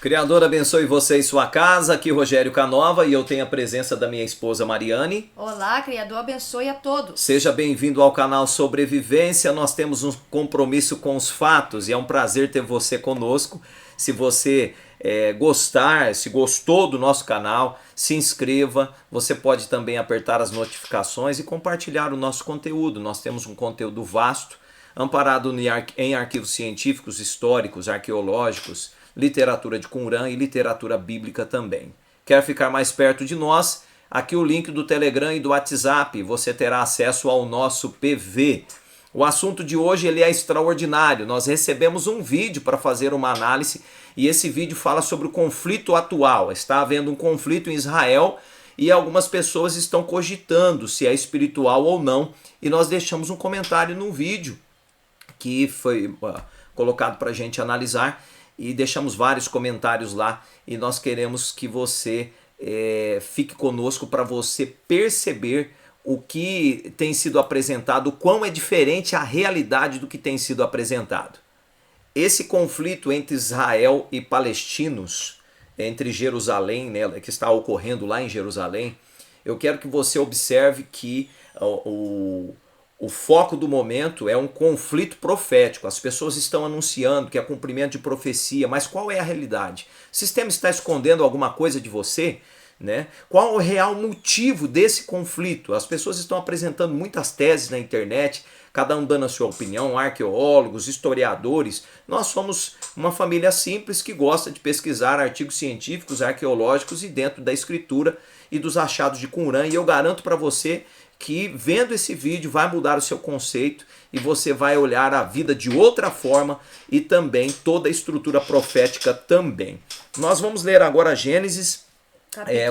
Criador abençoe você e sua casa, aqui Rogério Canova e eu tenho a presença da minha esposa Mariane. Olá, Criador abençoe a todos. Seja bem-vindo ao canal Sobrevivência, nós temos um compromisso com os fatos e é um prazer ter você conosco. Se você gostar, se gostou do nosso canal, se inscreva, você pode também apertar as notificações e compartilhar o nosso conteúdo. Nós temos um conteúdo vasto, amparado em arquivos científicos, históricos, arqueológicos, literatura de Qumran e literatura bíblica também. Quer ficar mais perto de nós? Aqui o link do Telegram e do WhatsApp, você terá acesso ao nosso PV. O assunto de hoje ele é extraordinário, nós recebemos um vídeo para fazer uma análise e esse vídeo fala sobre o conflito atual. Está havendo um conflito em Israel e algumas pessoas estão cogitando se é espiritual ou não e nós deixamos um comentário no vídeo que foi colocado para a gente analisar e deixamos vários comentários lá e nós queremos que você fique conosco para você perceber o que tem sido apresentado, o quão é diferente a realidade do que tem sido apresentado. Esse conflito entre Israel e palestinos, entre Jerusalém, né, que está ocorrendo lá em Jerusalém, eu quero que você observe que o foco do momento é um conflito profético. As pessoas estão anunciando que é cumprimento de profecia, mas qual é a realidade? O sistema está escondendo alguma coisa de você? Né? Qual o real motivo desse conflito? As pessoas estão apresentando muitas teses na internet, cada um dando a sua opinião, arqueólogos, historiadores. Nós somos uma família simples que gosta de pesquisar artigos científicos, arqueológicos e dentro da escritura e dos achados de Qumran. E eu garanto para você que vendo esse vídeo vai mudar o seu conceito e você vai olhar a vida de outra forma e também toda a estrutura profética também. Nós vamos ler agora Gênesis,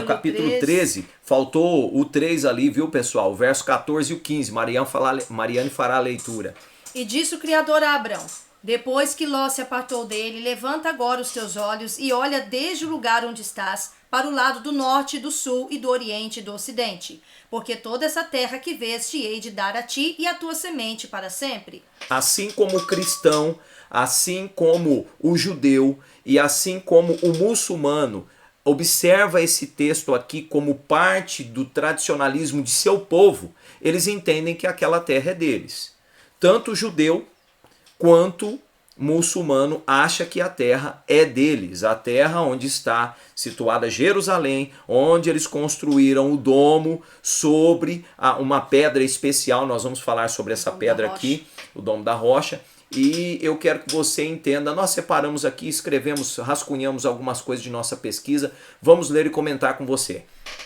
o capítulo 13, faltou o 3 ali, viu pessoal? O verso 14 e o 15, Mariane fará a leitura. E disse o Criador a Abrão: depois que Ló se apartou dele, levanta agora os teus olhos e olha desde o lugar onde estás, para o lado do norte, do sul e do oriente e do ocidente, porque toda essa terra que vês te hei de dar a ti e à tua semente para sempre. Assim como o cristão, assim como o judeu e assim como o muçulmano, observa esse texto aqui como parte do tradicionalismo de seu povo, eles entendem que aquela terra é deles. Tanto o judeu quanto muçulmano acha que a terra é deles, a terra onde está situada Jerusalém, onde eles construíram o domo sobre uma pedra especial. Nós vamos falar sobre essa pedra aqui, o domo da rocha. E eu quero que você entenda, nós separamos aqui, escrevemos, rascunhamos algumas coisas de nossa pesquisa, vamos ler e comentar com você.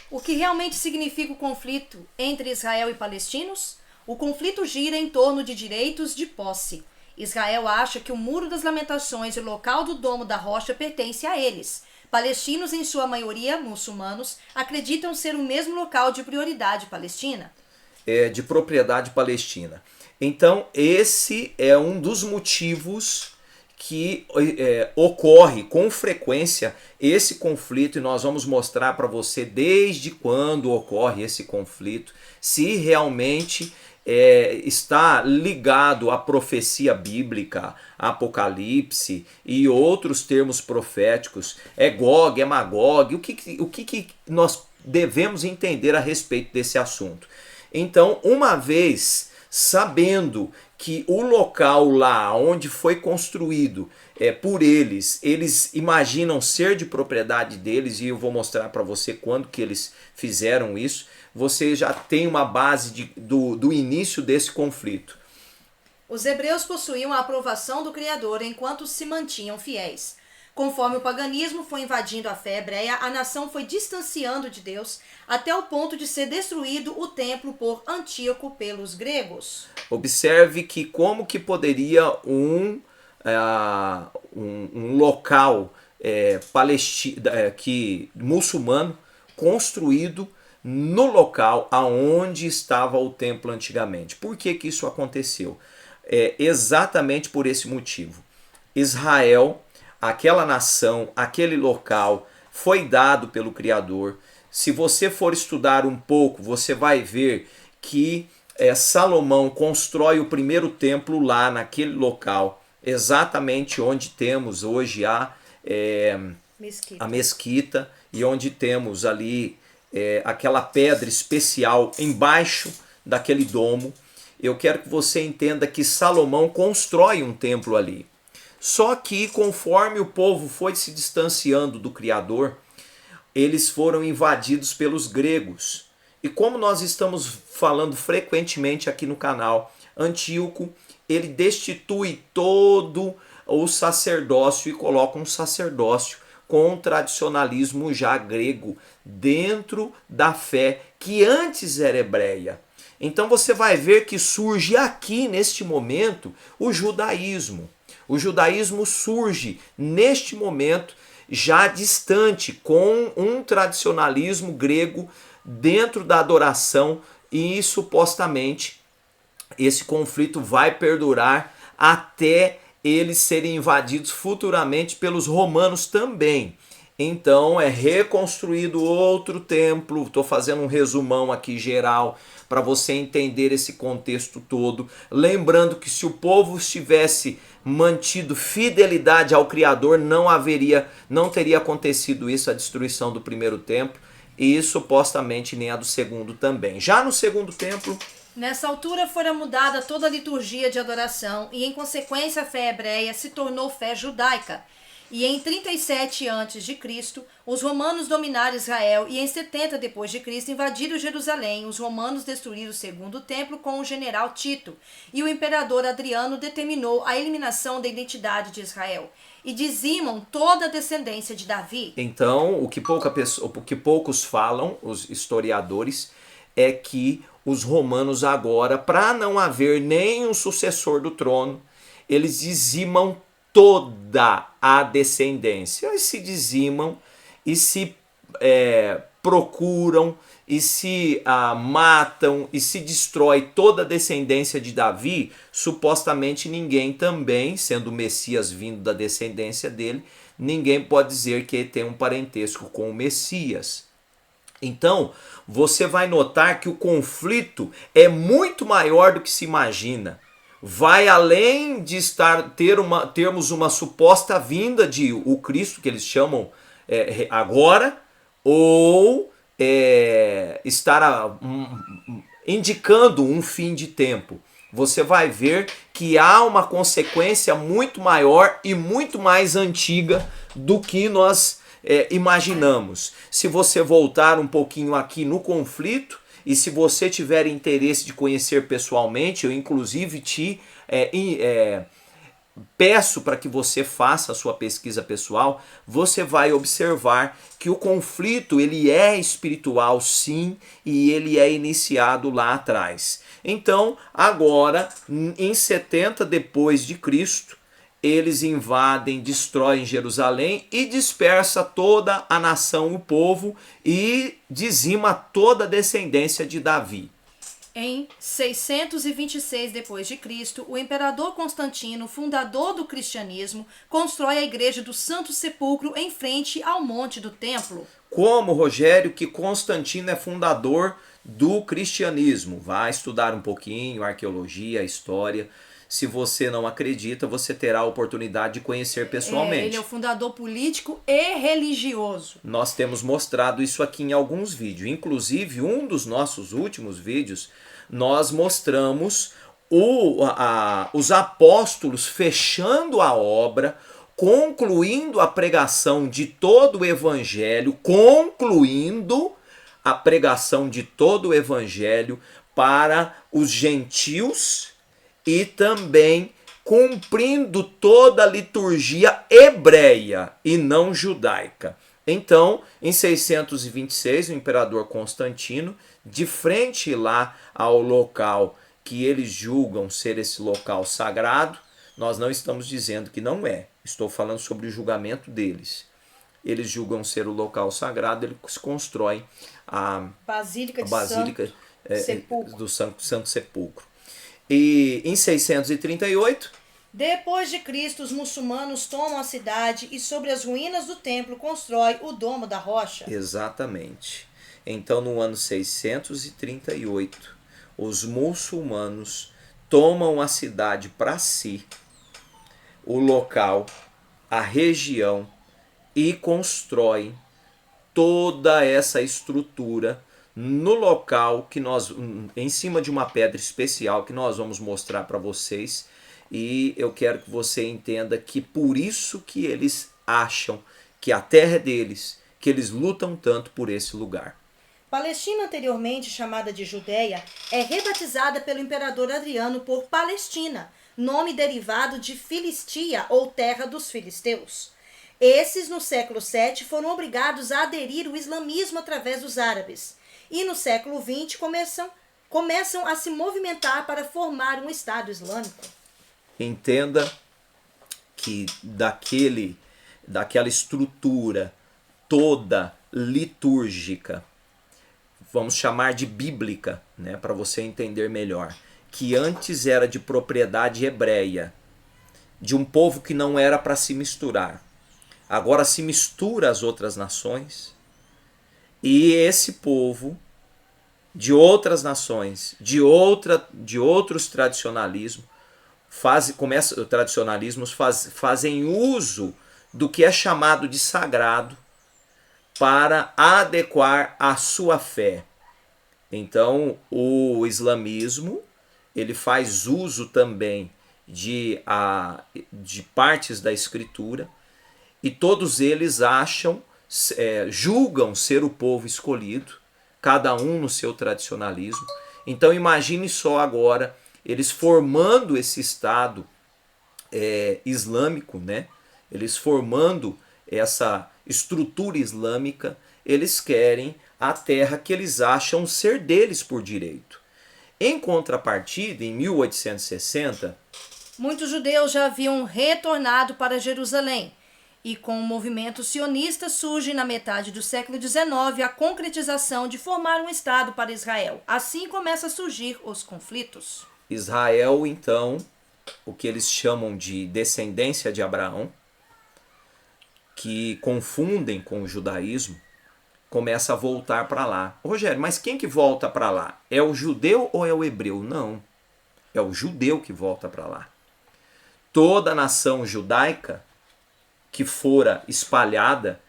O que realmente significa o conflito entre Israel e palestinos? O conflito gira em torno de direitos de posse. Israel acha que o Muro das Lamentações e o local do Domo da Rocha pertence a eles. Palestinos, em sua maioria muçulmanos, acreditam ser o mesmo local de prioridade palestina. De propriedade palestina. Então, esse é um dos motivos que ocorre com frequência esse conflito, e nós vamos mostrar para você desde quando ocorre esse conflito, se realmente está ligado à profecia bíblica, Apocalipse e outros termos proféticos, é Gog, é Magog, o que nós devemos entender a respeito desse assunto. Então, uma vez sabendo que o local lá onde foi construído por eles imaginam ser de propriedade deles, e eu vou mostrar para você quando que eles fizeram isso, você já tem uma base do início desse conflito. Os hebreus possuíam a aprovação do Criador enquanto se mantinham fiéis. Conforme o paganismo foi invadindo a fé hebreia, a nação foi distanciando de Deus até o ponto de ser destruído o templo por Antíoco pelos gregos. Observe que como que poderia um local muçulmano construído no local aonde estava o templo antigamente. Por que que isso aconteceu? Exatamente por esse motivo. Israel, aquela nação, aquele local, foi dado pelo Criador. Se você for estudar um pouco, você vai ver que Salomão constrói o primeiro templo lá naquele local, exatamente onde temos hoje Mesquita. a mesquita, e onde temos ali aquela pedra especial embaixo daquele domo. Eu quero que você entenda que Salomão constrói um templo ali. Só que conforme o povo foi se distanciando do Criador, eles foram invadidos pelos gregos. E como nós estamos falando frequentemente aqui no canal, Antíoco, ele destitui todo o sacerdócio e coloca um sacerdócio com um tradicionalismo já grego dentro da fé que antes era hebreia. Então você vai ver que surge aqui neste momento o judaísmo. O judaísmo surge neste momento já distante, com um tradicionalismo grego dentro da adoração, e supostamente esse conflito vai perdurar até eles serem invadidos futuramente pelos romanos também. Então é reconstruído outro templo. Estou fazendo um resumão aqui geral para você entender esse contexto todo. Lembrando que se o povo estivesse mantido fidelidade ao Criador, não teria acontecido isso, a destruição do primeiro templo, e supostamente nem a do segundo também. Já no segundo templo, nessa altura fora mudada toda a liturgia de adoração e, em consequência, a fé hebreia se tornou fé judaica. E em 37 a.C., os romanos dominaram Israel, e em 70 d.C. invadiram Jerusalém. Os romanos destruíram o segundo templo com o general Tito, e o imperador Adriano determinou a eliminação da identidade de Israel e dizimam toda a descendência de Davi. Então, o que poucos falam, os historiadores, é que os romanos agora, para não haver nenhum sucessor do trono, eles dizimam toda a descendência. Eles se dizimam e se procuram e se matam e se destrói toda a descendência de Davi. Supostamente ninguém também, sendo o Messias vindo da descendência dele, ninguém pode dizer que ele tem um parentesco com o Messias. Então, você vai notar que o conflito é muito maior do que se imagina. Vai além de termos uma suposta vinda de o Cristo, que eles chamam agora, ou estar indicando um fim de tempo. Você vai ver que há uma consequência muito maior e muito mais antiga do que nós imaginamos. Se você voltar um pouquinho aqui no conflito, e se você tiver interesse de conhecer pessoalmente, eu inclusive te peço para que você faça a sua pesquisa pessoal, você vai observar que o conflito ele é espiritual sim, e ele é iniciado lá atrás. Então, agora, em 70 depois de Cristo, eles invadem, destroem Jerusalém e dispersa toda a nação, o povo, e dizima toda a descendência de Davi. Em 626 d.C., o imperador Constantino, fundador do cristianismo, constrói a igreja do Santo Sepulcro em frente ao Monte do Templo. Como, Rogério, que Constantino é fundador do cristianismo? Vai estudar um pouquinho arqueologia, história. Se você não acredita, você terá a oportunidade de conhecer pessoalmente. Ele é o fundador político e religioso. Nós temos mostrado isso aqui em alguns vídeos. Inclusive, um dos nossos últimos vídeos, nós mostramos os apóstolos fechando a obra, concluindo a pregação de todo o evangelho, para os gentios, e também cumprindo toda a liturgia hebreia e não judaica. Então, em 626, o imperador Constantino, de frente lá ao local que eles julgam ser esse local sagrado, nós não estamos dizendo que não é, estou falando sobre o julgamento deles. Eles julgam ser o local sagrado, eles constroem a Basílica do Santo Sepulcro. E em 638, depois de Cristo, os muçulmanos tomam a cidade e sobre as ruínas do templo constrói o Domo da Rocha. Exatamente. Então, no ano 638, os muçulmanos tomam a cidade para si, o local, a região e constroem toda essa estrutura no local que nós, em cima de uma pedra especial que nós vamos mostrar para vocês, e eu quero que você entenda que por isso que eles acham que a terra é deles, que eles lutam tanto por esse lugar. Palestina, anteriormente chamada de Judéia, é rebatizada pelo imperador Adriano por Palestina, nome derivado de Filistia ou terra dos filisteus. Esses, no século VII, foram obrigados a aderir ao islamismo através dos árabes. E no século XX começam a se movimentar para formar um Estado Islâmico. Entenda que daquela estrutura toda litúrgica, vamos chamar de bíblica, né, para você entender melhor, que antes era de propriedade hebreia, de um povo que não era para se misturar. Agora se mistura às outras nações, e esse povo de outras nações, de outros tradicionalismos, fazem uso do que é chamado de sagrado para adequar a sua fé. Então, o islamismo, ele faz uso também de partes da escritura, e todos eles julgam ser o povo escolhido, cada um no seu tradicionalismo. Então imagine só agora, eles formando esse Estado islâmico, né? Eles formando essa estrutura islâmica, eles querem a terra que eles acham ser deles por direito. Em contrapartida, em 1860, muitos judeus já haviam retornado para Jerusalém, e com o movimento sionista surge na metade do século XIX a concretização de formar um Estado para Israel. Assim começam a surgir os conflitos. Israel, então, o que eles chamam de descendência de Abraão, que confundem com o judaísmo, começa a voltar para lá. Rogério, mas quem que volta para lá? É o judeu ou é o hebreu? Não, é o judeu que volta para lá. Toda a nação judaica que fora espalhada,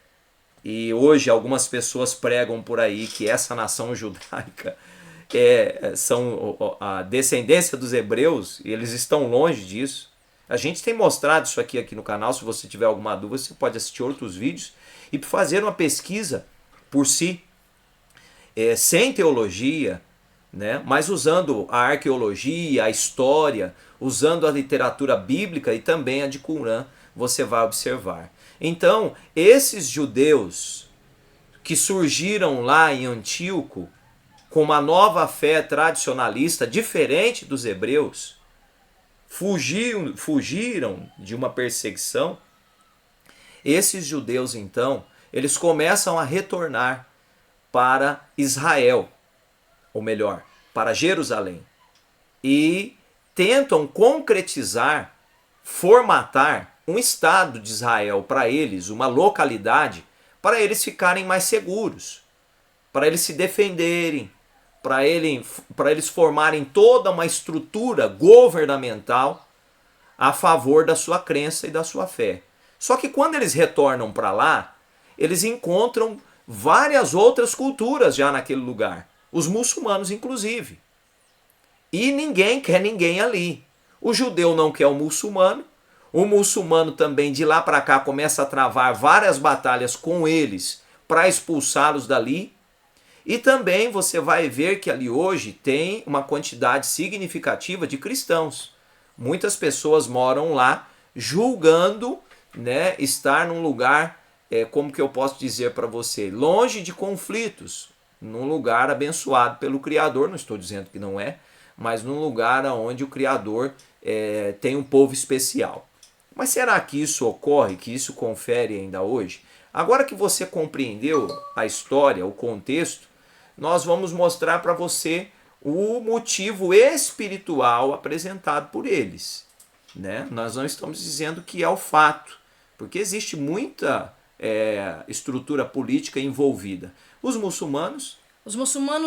e hoje algumas pessoas pregam por aí que essa nação judaica são a descendência dos hebreus, e eles estão longe disso. A gente tem mostrado isso aqui no canal. Se você tiver alguma dúvida, você pode assistir outros vídeos e fazer uma pesquisa por si, sem teologia, né? Mas usando a arqueologia, a história, usando a literatura bíblica e também a de Qurã, você vai observar. Então, esses judeus que surgiram lá em Antíoco com uma nova fé tradicionalista, diferente dos hebreus, fugiram de uma perseguição. Esses judeus, então, eles começam a retornar para Israel, ou melhor, para Jerusalém, e tentam concretizar, formatar um Estado de Israel para eles, uma localidade, para eles ficarem mais seguros, para eles se defenderem, para eles formarem toda uma estrutura governamental a favor da sua crença e da sua fé. Só que quando eles retornam para lá, eles encontram várias outras culturas já naquele lugar, os muçulmanos inclusive. E ninguém quer ninguém ali. O judeu não quer o muçulmano também de lá para cá começa a travar várias batalhas com eles para expulsá-los dali. E também você vai ver que ali hoje tem uma quantidade significativa de cristãos. Muitas pessoas moram lá julgando, né, estar num lugar, como que eu posso dizer para você, longe de conflitos, num lugar abençoado pelo Criador. Não estou dizendo que não é, mas num lugar onde o Criador tem um povo especial. Mas será que isso ocorre, que isso confere ainda hoje? Agora que você compreendeu a história, o contexto, nós vamos mostrar para você o motivo espiritual apresentado por eles, né? Nós não estamos dizendo que é o fato, porque existe muita estrutura política envolvida. Os muçulmanos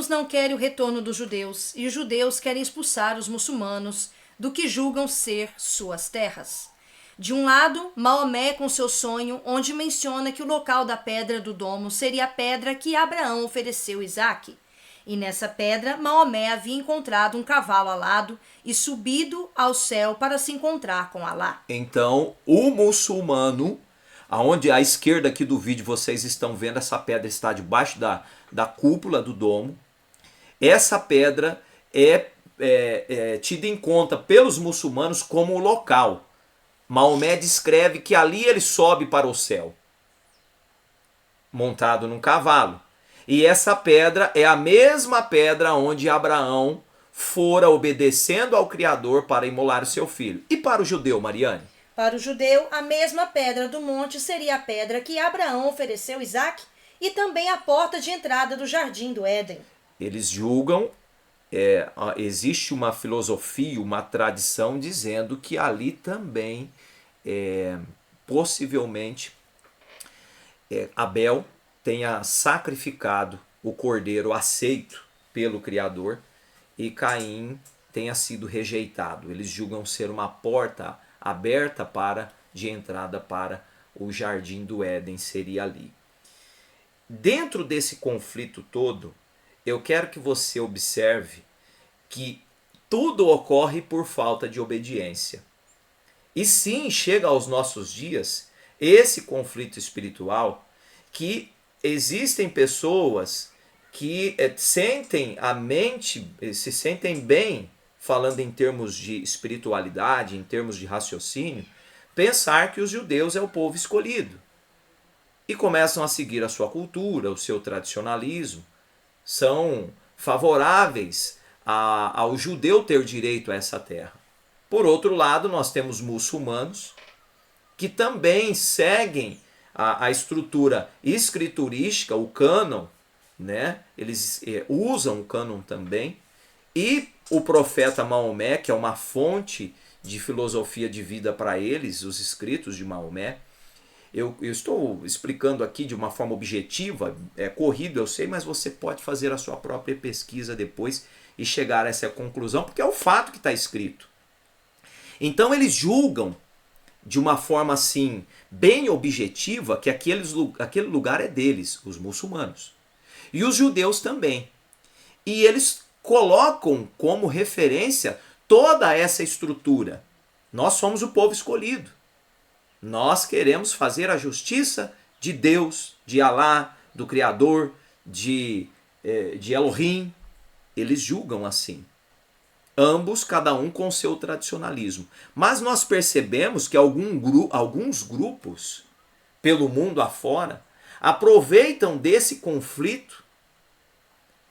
não querem o retorno dos judeus, e os judeus querem expulsar os muçulmanos do que julgam ser suas terras. De um lado, Maomé com seu sonho, onde menciona que o local da pedra do domo seria a pedra que Abraão ofereceu a Isaque. E nessa pedra, Maomé havia encontrado um cavalo alado e subido ao céu para se encontrar com Alá. Então, o muçulmano, aonde à esquerda aqui do vídeo vocês estão vendo, essa pedra está debaixo da cúpula do domo. Essa pedra é tida em conta pelos muçulmanos como o local. Maomé descreve que ali ele sobe para o céu, montado num cavalo. E essa pedra é a mesma pedra onde Abraão fora obedecendo ao Criador para imolar o seu filho. E para o judeu, Mariane? Para o judeu, a mesma pedra do monte seria a pedra que Abraão ofereceu a Isaque e também a porta de entrada do jardim do Éden. Eles julgam, existe uma filosofia, uma tradição dizendo que ali também, possivelmente, Abel tenha sacrificado o cordeiro aceito pelo Criador e Caim tenha sido rejeitado. Eles julgam ser uma porta aberta de entrada para o jardim do Éden, seria ali. Dentro desse conflito todo, eu quero que você observe que tudo ocorre por falta de obediência. E sim, chega aos nossos dias esse conflito espiritual que existem pessoas que sentem a mente, se sentem bem, falando em termos de espiritualidade, em termos de raciocínio, pensar que os judeus é o povo escolhido. E começam a seguir a sua cultura, o seu tradicionalismo, são favoráveis ao judeu ter direito a essa terra. Por outro lado, nós temos muçulmanos que também seguem a estrutura escriturística, o cânon, né? Eles usam o cânon também. E o profeta Maomé, que é uma fonte de filosofia de vida para eles, os escritos de Maomé. Eu estou explicando aqui de uma forma objetiva, corrido, eu sei, mas você pode fazer a sua própria pesquisa depois e chegar a essa conclusão, porque é o fato que está escrito. Então eles julgam de uma forma assim, bem objetiva, que aquele lugar é deles, os muçulmanos. E os judeus também. E eles colocam como referência toda essa estrutura. Nós somos o povo escolhido. Nós queremos fazer a justiça de Deus, de Alá, do Criador, de Elohim. Eles julgam assim. Ambos, cada um com seu tradicionalismo. Mas nós percebemos que alguns grupos, pelo mundo afora, aproveitam desse conflito,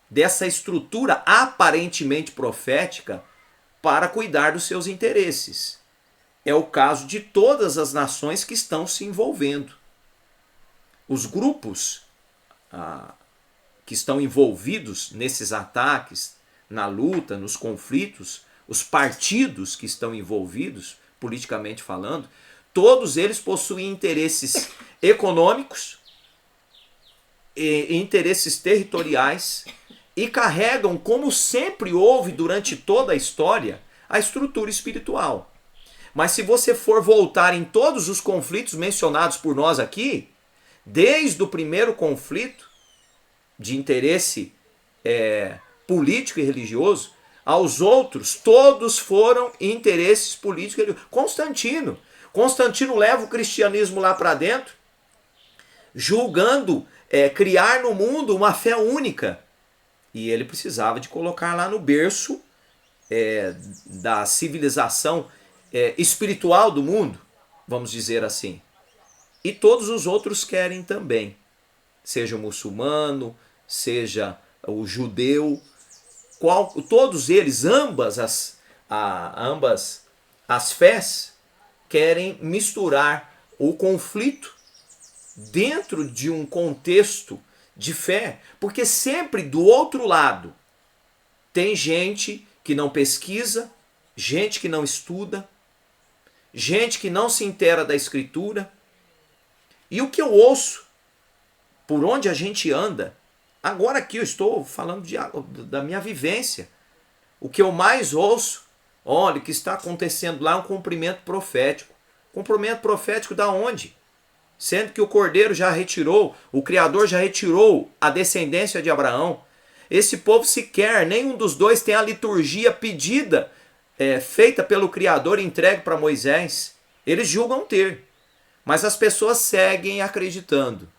dessa estrutura aparentemente profética, para cuidar dos seus interesses. É o caso de todas as nações que estão se envolvendo. Os grupos que estão envolvidos nesses ataques, na luta, nos conflitos, os partidos que estão envolvidos, politicamente falando, todos eles possuem interesses econômicos, e interesses territoriais e carregam, como sempre houve durante toda a história, a estrutura espiritual. Mas se você for voltar em todos os conflitos mencionados por nós aqui, desde o primeiro conflito de interesse político e religioso, aos outros, todos foram interesses políticos e religiosos. Constantino leva o cristianismo lá para dentro, julgando criar no mundo uma fé única. E ele precisava de colocar lá no berço da civilização espiritual do mundo, vamos dizer assim. E todos os outros querem também, seja o muçulmano, seja o judeu, todos eles, ambas as fés, querem misturar o conflito dentro de um contexto de fé, porque sempre do outro lado tem gente que não pesquisa, gente que não estuda, gente que não se inteira da escritura. E o que eu ouço, por onde a gente anda, agora aqui eu estou falando da minha vivência, o que eu mais ouço, olha, o que está acontecendo lá é um cumprimento profético. Cumprimento profético da onde? Sendo que o Cordeiro já retirou, o Criador já retirou a descendência de Abraão. Esse povo sequer, nenhum dos dois tem a liturgia pedida, feita pelo Criador e entregue para Moisés. Eles julgam ter, mas as pessoas seguem acreditando.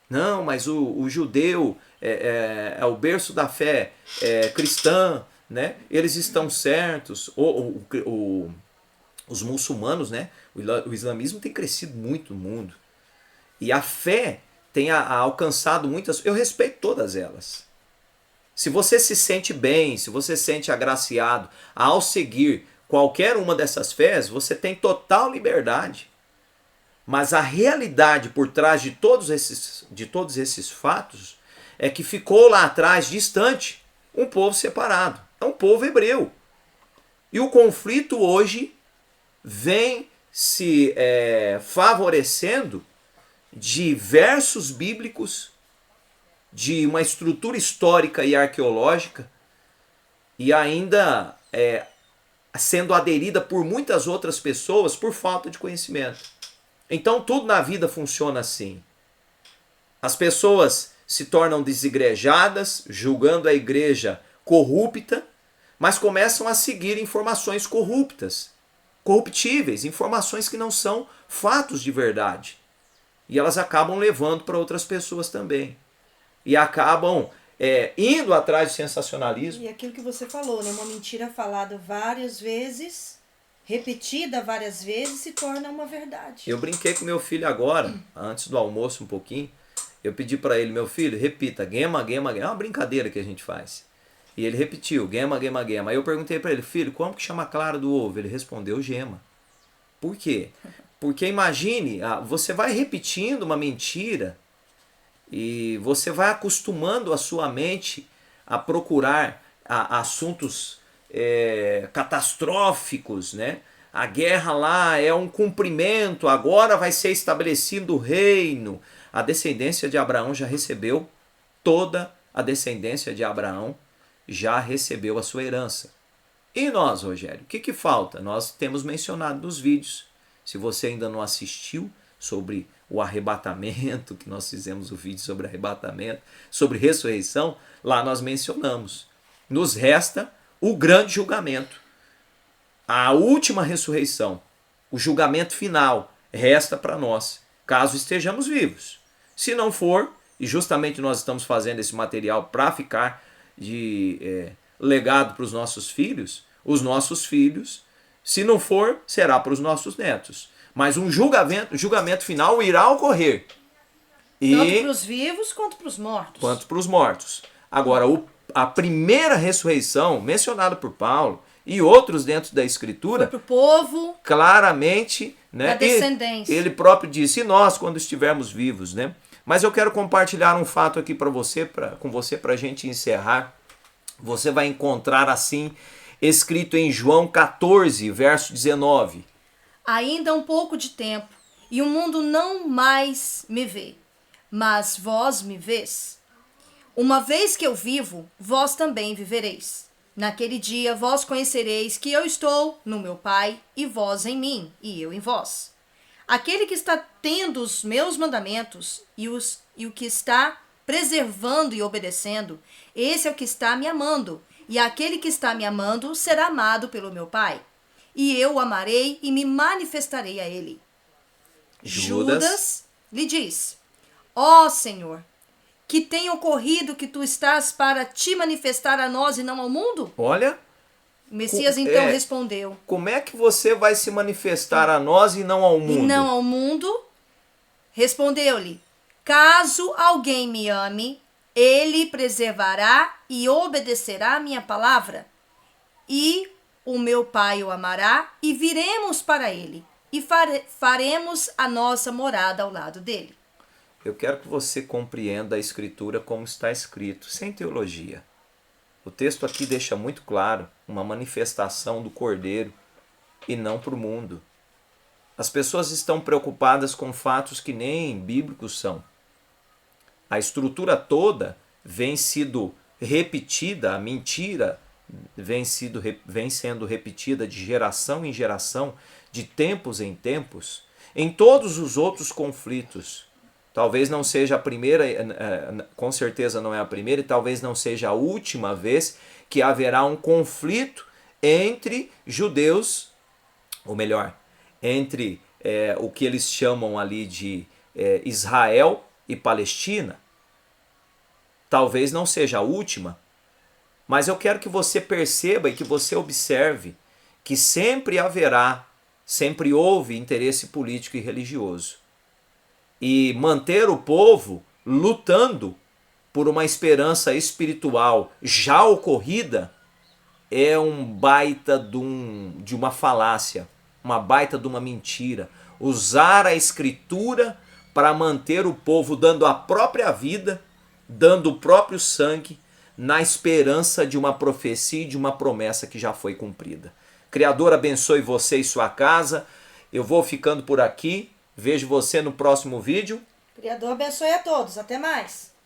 Não, mas o judeu é o berço da fé cristã, né? Eles estão certos. Os muçulmanos, né? O islamismo tem crescido muito no mundo. E a fé tem alcançado muitas... Eu respeito todas elas. Se você se sente bem, se você se sente agraciado ao seguir qualquer uma dessas fés, você tem total liberdade. Mas a realidade por trás de todos esses fatos é que ficou lá atrás, distante, um povo separado. É um povo hebreu. E o conflito hoje vem se favorecendo de versos bíblicos, de uma estrutura histórica e arqueológica, e ainda sendo aderida por muitas outras pessoas por falta de conhecimento. Então tudo na vida funciona assim. As pessoas se tornam desigrejadas, julgando a igreja corrupta, mas começam a seguir informações corruptíveis, informações que não são fatos de verdade. E elas acabam levando para outras pessoas também. E acabam indo atrás de sensacionalismo. E aquilo que você falou, né? Uma mentira falada várias vezes, repetida várias vezes, se torna uma verdade. Eu brinquei com meu filho agora, antes do almoço um pouquinho. Eu pedi para ele, meu filho, repita, gema, gema, gema. É uma brincadeira que a gente faz. E ele repetiu, gema, gema, gema. Aí eu perguntei para ele, filho, como que chama a clara do ovo? Ele respondeu, gema. Por quê? Porque imagine, você vai repetindo uma mentira e você vai acostumando a sua mente a procurar assuntos catastróficos, né? A guerra lá é um cumprimento, agora vai ser estabelecido o reino. A descendência de Abraão já recebeu, toda a descendência de Abraão já recebeu a sua herança. E nós, Rogério, o que falta? Nós temos mencionado nos vídeos. Se você ainda não assistiu sobre o arrebatamento, que nós fizemos o vídeo sobre arrebatamento, sobre ressurreição, lá nós mencionamos. Nos resta o grande julgamento. A última ressurreição, o julgamento final, resta para nós, caso estejamos vivos. Se não for, e justamente nós estamos fazendo esse material para ficar de legado para os nossos filhos, se não for, será para os nossos netos. Mas um julgamento final irá ocorrer. Tanto para os vivos quanto para os mortos. Quanto para os mortos. Agora, a primeira ressurreição, mencionada por Paulo e outros dentro da Escritura, foi para o povo, claramente, né, da descendência. Ele próprio disse, e nós quando estivermos vivos, né? Mas eu quero compartilhar um fato aqui com você, para a gente encerrar. Você vai encontrar assim, escrito em João 14, verso 19. Ainda um pouco de tempo, e o mundo não mais me vê, mas vós me vês. Uma vez que eu vivo, vós também vivereis. Naquele dia vós conhecereis que eu estou no meu Pai, e vós em mim, e eu em vós. Aquele que está tendo os meus mandamentos e o que está preservando e obedecendo, esse é o que está me amando. E aquele que está me amando será amado pelo meu Pai. E eu o amarei e me manifestarei a ele. Judas lhe diz, ó Senhor, que tem ocorrido que tu estás para te manifestar a nós e não ao mundo? Olha... O Messias então respondeu. Como é que você vai se manifestar a nós e não ao mundo? E não ao mundo? Respondeu-lhe, caso alguém me ame, ele preservará e obedecerá a minha palavra. E o meu Pai o amará e viremos para ele. E faremos a nossa morada ao lado dele. Eu quero que você compreenda a Escritura como está escrito, sem teologia. O texto aqui deixa muito claro uma manifestação do Cordeiro e não para o mundo. As pessoas estão preocupadas com fatos que nem bíblicos são. A estrutura toda vem sendo repetida, a mentira vem sendo repetida de geração em geração, de tempos em tempos, em todos os outros conflitos. Talvez não seja a primeira, com certeza não é a primeira, e talvez não seja a última vez que haverá um conflito entre judeus, ou melhor, entre o que eles chamam ali de Israel e Palestina. Talvez não seja a última, mas eu quero que você perceba e que você observe que sempre haverá, sempre houve interesse político e religioso. E manter o povo lutando por uma esperança espiritual já ocorrida é um baita de uma falácia, uma baita de uma mentira. Usar a escritura para manter o povo dando a própria vida, dando o próprio sangue, na esperança de uma profecia e de uma promessa que já foi cumprida. Criador, abençoe você e sua casa. Eu vou ficando por aqui. Vejo você no próximo vídeo. Criador abençoe a todos. Até mais.